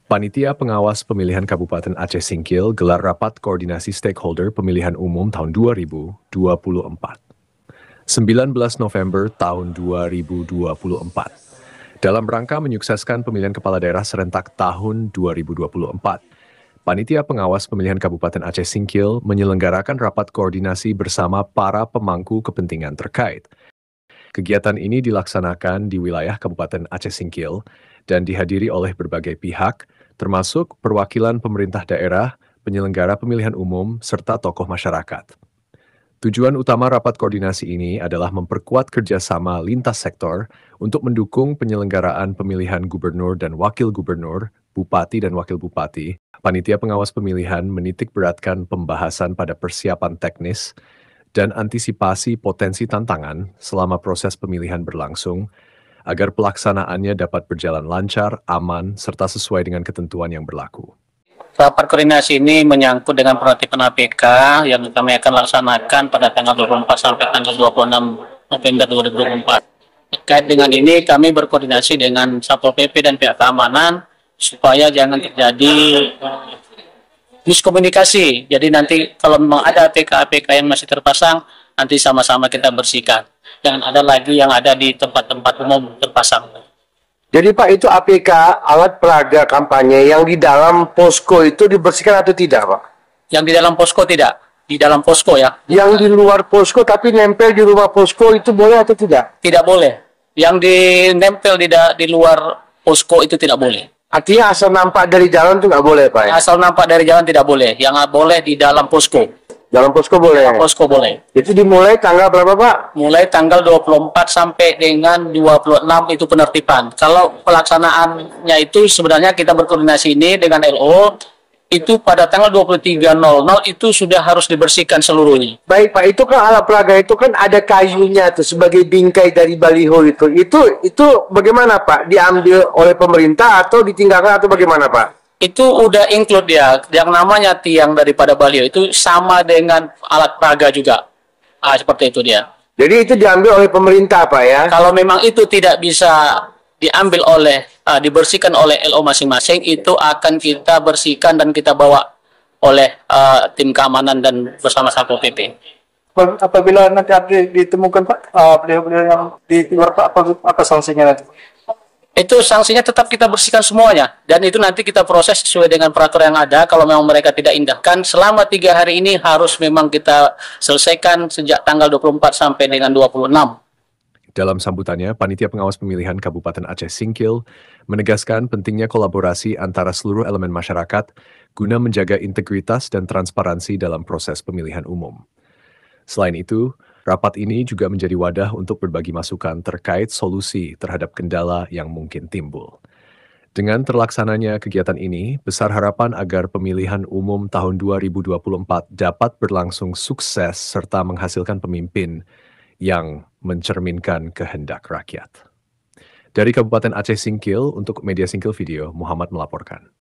Panitia Pengawas Pemilihan Kabupaten Aceh Singkil gelar rapat koordinasi stakeholder pemilihan umum tahun 2024. 19 November tahun 2024. Dalam rangka menyukseskan pemilihan kepala daerah serentak tahun 2024, Panitia Pengawas Pemilihan Kabupaten Aceh Singkil menyelenggarakan rapat koordinasi bersama para pemangku kepentingan terkait. Kegiatan ini dilaksanakan di wilayah Kabupaten Aceh Singkil dan dihadiri oleh berbagai pihak, termasuk perwakilan pemerintah daerah, penyelenggara pemilihan umum, serta tokoh masyarakat. Tujuan utama rapat koordinasi ini adalah memperkuat kerjasama lintas sektor untuk mendukung penyelenggaraan pemilihan gubernur dan wakil gubernur, bupati dan wakil bupati. Panitia Pengawas Pemilihan menitik beratkan pembahasan pada persiapan teknis dan antisipasi potensi tantangan selama proses pemilihan berlangsung, agar pelaksanaannya dapat berjalan lancar, aman, serta sesuai dengan ketentuan yang berlaku. Rapat koordinasi ini menyangkut dengan penertiban APK yang kami akan laksanakan pada tanggal 24 sampai tanggal 26 November 2024. Terkait dengan ini, kami berkoordinasi dengan Satpol PP dan pihak keamanan supaya jangan terjadi miskomunikasi. Jadi nanti kalau memang ada APK-APK yang masih terpasang, nanti sama-sama kita bersihkan. Jangan ada lagi yang ada di tempat-tempat umum terpasang. Jadi Pak, itu APK, alat peraga kampanye yang di dalam posko itu dibersihkan atau tidak Pak? Yang di dalam posko tidak. Di dalam posko ya. Yang di luar posko tapi nempel di rumah posko itu boleh atau tidak? Tidak boleh. Yang dinempel di luar posko itu tidak boleh. Artinya asal nampak dari jalan itu nggak boleh Pak ya? Asal nampak dari jalan tidak boleh. Yang boleh di dalam posko. Dalam posko boleh? Dalam posko boleh. Itu dimulai tanggal berapa Pak? Mulai tanggal 24 sampai dengan 26 itu penertiban. Kalau pelaksanaannya itu sebenarnya kita berkoordinasi ini dengan LO, itu pada tanggal 23.00 itu sudah harus dibersihkan seluruhnya. Baik Pak, itu kan alat peraga itu kan ada kayunya tuh sebagai bingkai dari baliho itu. Itu bagaimana Pak? Diambil oleh pemerintah atau ditinggalkan atau bagaimana Pak? Itu udah include dia, yang namanya tiang daripada baliho itu sama dengan alat peraga juga. Seperti itu dia. Jadi itu diambil oleh pemerintah Pak ya? Kalau memang itu tidak bisa diambil oleh, dibersihkan oleh LO masing-masing, itu akan kita bersihkan dan kita bawa oleh tim keamanan dan bersama Satpol PP. Apabila nanti ada ditemukan Pak, beliau-beliau yang di luar Pak, apa sanksinya nanti? Itu sanksinya tetap kita bersihkan semuanya. Dan itu nanti kita proses sesuai dengan peraturan yang ada. Kalau memang mereka tidak indahkan, selama 3 hari ini harus memang kita selesaikan sejak tanggal 24 sampai dengan 26. Dalam sambutannya, Panitia Pengawas Pemilihan Kabupaten Aceh Singkil menegaskan pentingnya kolaborasi antara seluruh elemen masyarakat guna menjaga integritas dan transparansi dalam proses pemilihan umum. Selain itu, rapat ini juga menjadi wadah untuk berbagi masukan terkait solusi terhadap kendala yang mungkin timbul. Dengan terlaksananya kegiatan ini, besar harapan agar pemilihan umum tahun 2024 dapat berlangsung sukses serta menghasilkan pemimpin yang mencerminkan kehendak rakyat. Dari Kabupaten Aceh Singkil, untuk Media Singkil Video, Muhammad melaporkan.